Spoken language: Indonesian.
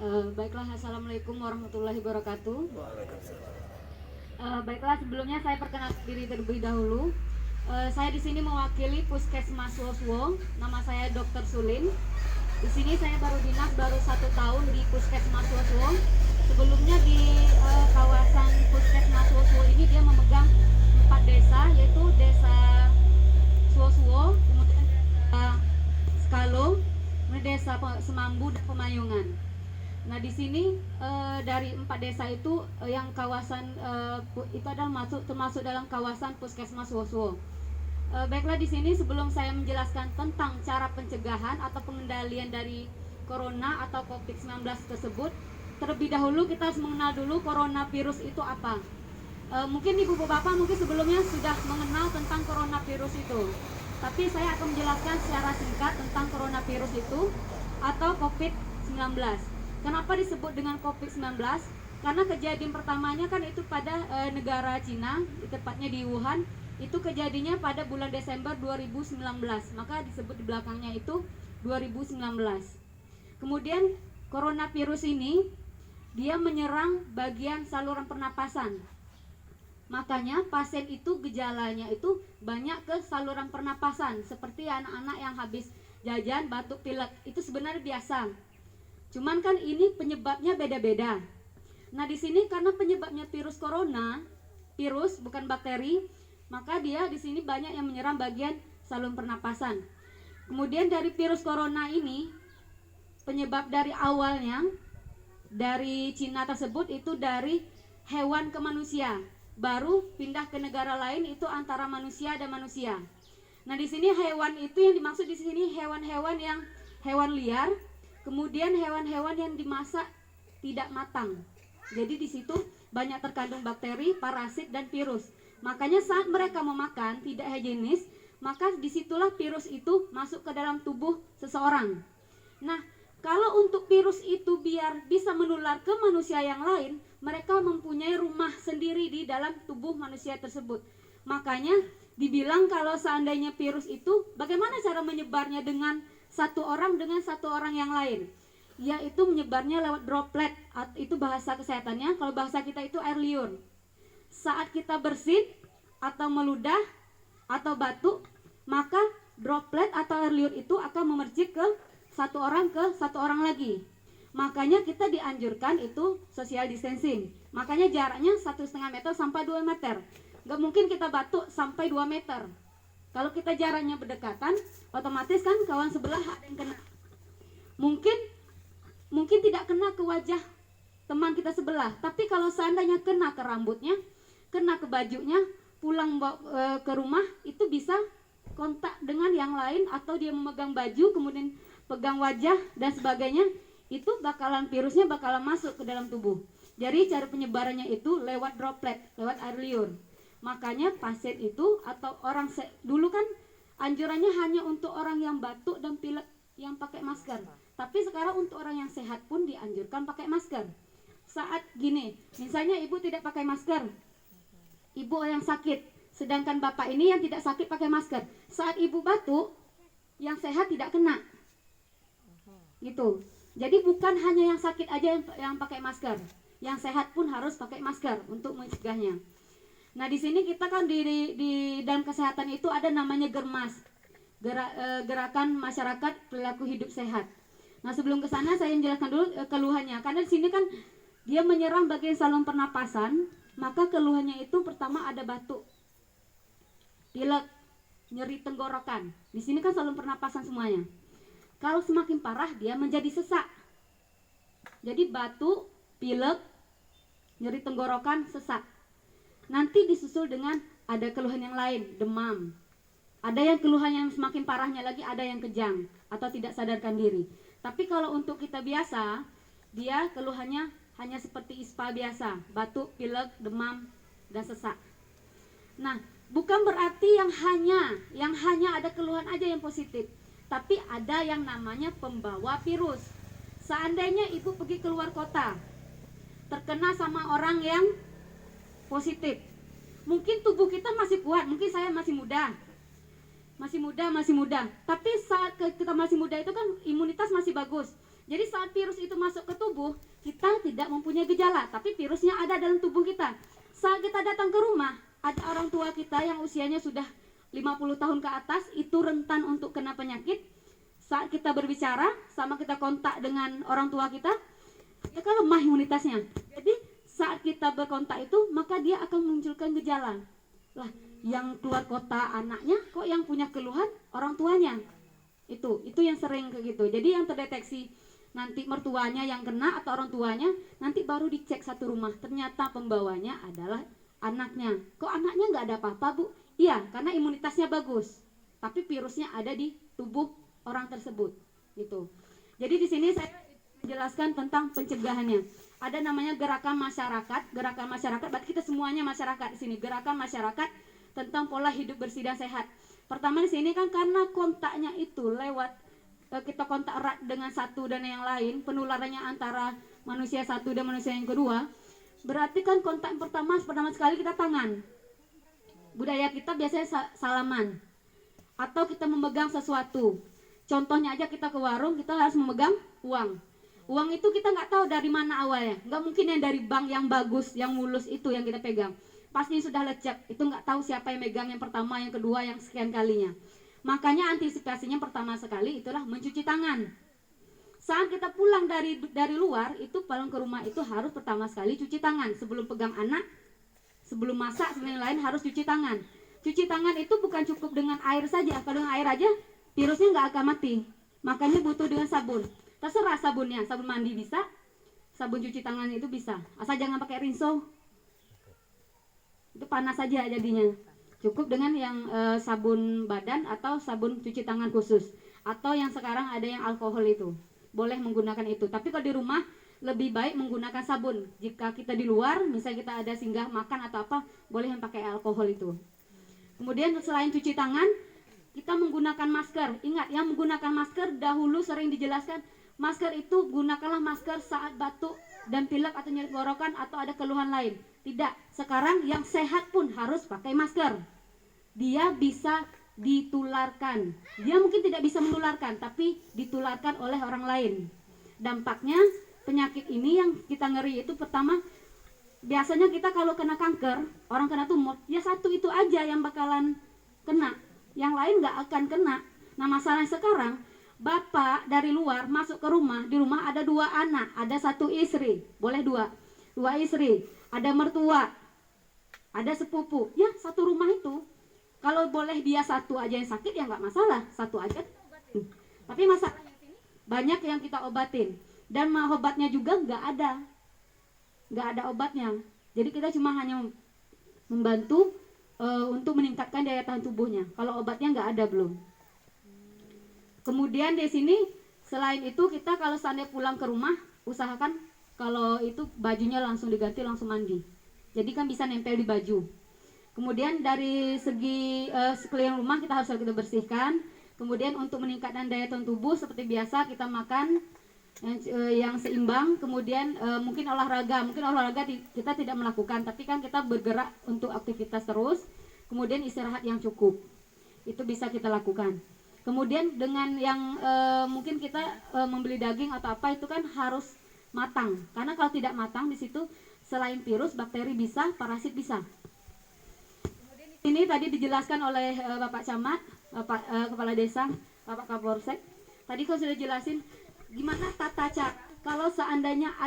Baiklah, Assalamualaikum warahmatullahi wabarakatuh. Baiklah, sebelumnya saya perkenalkan diri terlebih dahulu. Saya di sini mewakili Puskesmas Woswo. Nama saya Dr. Sulin. Di sini saya baru 1 tahun di Puskesmas Woswo. Sebelumnya di kawasan Puskesmas Woswo ini dia memegang 4 desa, yaitu Desa Swoswo, kemudian Desa Skalo, kemudian Desa Semambu dan Pemayungan. Nah, di sini dari 4 desa itu yang kawasan itu adalah termasuk dalam kawasan Puskesmas Woswo. Baiklah, di sini sebelum saya menjelaskan tentang cara pencegahan atau pengendalian dari corona atau COVID-19 tersebut, terlebih dahulu kita harus mengenal dulu coronavirus itu apa. Mungkin ibu bapak mungkin sebelumnya sudah mengenal tentang coronavirus itu, tapi saya akan menjelaskan secara singkat tentang coronavirus itu atau COVID-19. Kenapa disebut dengan COVID-19? Karena kejadian pertamanya kan itu pada negara Cina, tepatnya di Wuhan. Itu kejadiannya pada bulan Desember 2019, maka disebut di belakangnya itu 2019. Kemudian coronavirus ini dia menyerang bagian saluran pernapasan. Makanya pasien itu gejalanya itu banyak ke saluran pernapasan, seperti anak-anak yang habis jajan, batuk, pilek. Itu sebenarnya biasa. Cuman kan ini penyebabnya beda-beda. Nah, di sini karena penyebabnya virus corona, virus bukan bakteri, maka dia di sini banyak yang menyerang bagian saluran pernapasan. Kemudian dari virus corona ini, penyebab dari awalnya dari Cina tersebut itu dari hewan ke manusia, baru pindah ke negara lain itu antara manusia dan manusia. Nah, di sini hewan itu yang dimaksud di sini hewan-hewan yang hewan liar, kemudian hewan-hewan yang dimasak tidak matang. Jadi di situ banyak terkandung bakteri, parasit dan virus. Makanya saat mereka memakan tidak higienis, maka disitulah virus itu masuk ke dalam tubuh seseorang. Nah, kalau untuk virus itu biar bisa menular ke manusia yang lain, mereka mempunyai rumah sendiri di dalam tubuh manusia tersebut. Makanya dibilang kalau seandainya virus itu, bagaimana cara menyebarnya dengan satu orang yang lain? Yaitu menyebarnya lewat droplet, itu bahasa kesehatannya. Kalau bahasa kita itu air liur. Saat kita bersin atau meludah atau batuk, maka droplet atau air liur itu akan memercik ke satu orang lagi. Makanya kita dianjurkan itu social distancing. Makanya jaraknya 1,5 meter sampai 2 meter. Gak mungkin kita batuk sampai 2 meter. Kalau kita jaraknya berdekatan, otomatis kan kawan sebelah ada yang kena. Mungkin tidak kena ke wajah teman kita sebelah, tapi kalau seandainya kena ke rambutnya, kena ke bajunya, pulang ke rumah, itu bisa kontak dengan yang lain, atau dia memegang baju kemudian pegang wajah dan sebagainya, itu virusnya bakalan masuk ke dalam tubuh. Jadi cara penyebarannya itu lewat droplet, lewat air liur. Makanya pasien itu atau orang dulu kan anjurannya hanya untuk orang yang batuk dan pilek yang pakai masker. Tapi sekarang untuk orang yang sehat pun dianjurkan pakai masker. Saat gini, misalnya ibu tidak pakai masker, ibu yang sakit, sedangkan bapak ini yang tidak sakit pakai masker. Saat ibu batuk, yang sehat tidak kena. Gitu. Jadi bukan hanya yang sakit aja yang pakai masker, yang sehat pun harus pakai masker untuk mencegahnya. Nah, di sini kita kan di dalam kesehatan itu ada namanya Germas, gerakan masyarakat perilaku hidup sehat. Nah, sebelum ke sana saya menjelaskan dulu keluhannya, karena di sini kan dia menyerang bagian saluran pernapasan, maka keluhannya itu pertama ada batuk, pilek, nyeri tenggorokan. Di sini kan saluran pernapasan semuanya. Kalau semakin parah dia menjadi sesak. Jadi batuk, pilek, nyeri tenggorokan, sesak. Nanti disusul dengan ada keluhan yang lain, demam. Ada yang keluhan yang semakin parahnya lagi, ada yang kejang atau tidak sadarkan diri. Tapi kalau untuk kita biasa, dia keluhannya hanya seperti ispa biasa, batuk, pilek, demam, dan sesak. Nah, bukan berarti yang hanya ada keluhan aja yang positif, tapi ada yang namanya pembawa virus. Seandainya ibu pergi keluar kota, terkena sama orang yang positif, mungkin tubuh kita masih kuat, mungkin saya masih muda, tapi saat kita masih muda itu kan imunitas masih bagus. Jadi saat virus itu masuk ke tubuh, kita tidak mempunyai gejala, tapi virusnya ada dalam tubuh kita. Saat kita datang ke rumah, ada orang tua kita yang usianya sudah 50 tahun ke atas, itu rentan untuk kena penyakit. Saat kita berbicara, sama kita kontak dengan orang tua kita, ya kan lemah imunitasnya. Jadi saat kita berkontak itu, maka dia akan memunculkan gejala. Lah, yang keluar kota anaknya, kok yang punya keluhan orang tuanya. Itu yang sering kayak gitu. Jadi yang terdeteksi nanti mertuanya yang kena atau orang tuanya, nanti baru dicek satu rumah, ternyata pembawanya adalah anaknya. Kok anaknya nggak ada apa-apa, Bu? Iya, karena imunitasnya bagus, tapi virusnya ada di tubuh orang tersebut. Gitu. Jadi di sini saya menjelaskan tentang pencegahannya. Ada namanya gerakan masyarakat. Gerakan masyarakat, berarti kita semuanya masyarakat di sini. Gerakan masyarakat tentang pola hidup bersih dan sehat. Pertama di sini kan karena kontaknya itu lewat kita kontak erat dengan satu dan yang lain, penularannya antara manusia satu dan manusia yang kedua, berarti kan kontak pertama sekali kita tangan. Budaya kita biasanya salaman atau kita memegang sesuatu. Contohnya aja kita ke warung, kita harus memegang uang. Uang itu kita nggak tahu dari mana awalnya, nggak mungkin yang dari bank yang bagus, yang mulus itu yang kita pegang. Pasti sudah lecek, itu nggak tahu siapa yang megang yang pertama, yang kedua, yang sekian kalinya. Makanya antisipasinya pertama sekali itulah mencuci tangan. Saat kita pulang dari luar, itu pulang ke rumah itu harus pertama sekali cuci tangan. Sebelum pegang anak, sebelum masak, sebelum lain harus cuci tangan. Cuci tangan itu bukan cukup dengan air saja. Kalau dengan air aja, virusnya nggak akan mati. Makanya butuh dengan sabun. Terserah sabunnya, sabun mandi bisa, sabun cuci tangan itu bisa. Asal jangan pakai rinso. Itu panas saja jadinya. Cukup dengan yang sabun badan atau sabun cuci tangan khusus, atau yang sekarang ada yang alkohol itu, boleh menggunakan itu. Tapi kalau di rumah lebih baik menggunakan sabun. Jika kita di luar, misalnya kita ada singgah makan atau apa, boleh yang pakai alkohol itu. Kemudian selain cuci tangan, kita menggunakan masker. Ingat, yang menggunakan masker dahulu sering dijelaskan, masker itu gunakanlah masker saat batuk dan pilek atau nyeri tenggorokan atau ada keluhan lain. Tidak, sekarang yang sehat pun harus pakai masker. Dia bisa ditularkan. Dia mungkin tidak bisa menularkan, tapi ditularkan oleh orang lain. Dampaknya penyakit ini yang kita ngeri itu pertama, biasanya kita kalau kena kanker, orang kena tumor, ya satu itu aja yang bakalan kena, yang lain nggak akan kena. Nah masalahnya sekarang, bapak dari luar masuk ke rumah, di rumah ada 2 anak, ada 1 istri, boleh 2 istri, ada mertua, ada sepupu, ya satu rumah itu. Kalau boleh dia satu aja yang sakit ya nggak masalah, satu aja. Tapi masa banyak yang kita obatin, dan obatnya juga nggak ada obatnya. Jadi kita cuma hanya membantu untuk meningkatkan daya tahan tubuhnya. Kalau obatnya nggak ada belum. Kemudian di sini selain itu kita kalau seandainya pulang ke rumah, usahakan kalau itu bajunya langsung diganti, langsung mandi. Jadi kan bisa nempel di baju. Kemudian dari segi sekeliling rumah kita harus kita bersihkan. Kemudian untuk meningkatkan daya tahan tubuh seperti biasa kita makan yang seimbang. Kemudian mungkin olahraga kita tidak melakukan, tapi kan kita bergerak untuk aktivitas terus. Kemudian istirahat yang cukup, itu bisa kita lakukan. Kemudian dengan yang mungkin kita membeli daging atau apa itu kan harus matang, karena kalau tidak matang di situ selain virus, bakteri bisa, parasit bisa. Ini tadi dijelaskan oleh Bapak Camat, Bapak Kepala Desa, Bapak Kapolsek. Tadi kalau sudah jelasin gimana tata cara kalau seandainya ada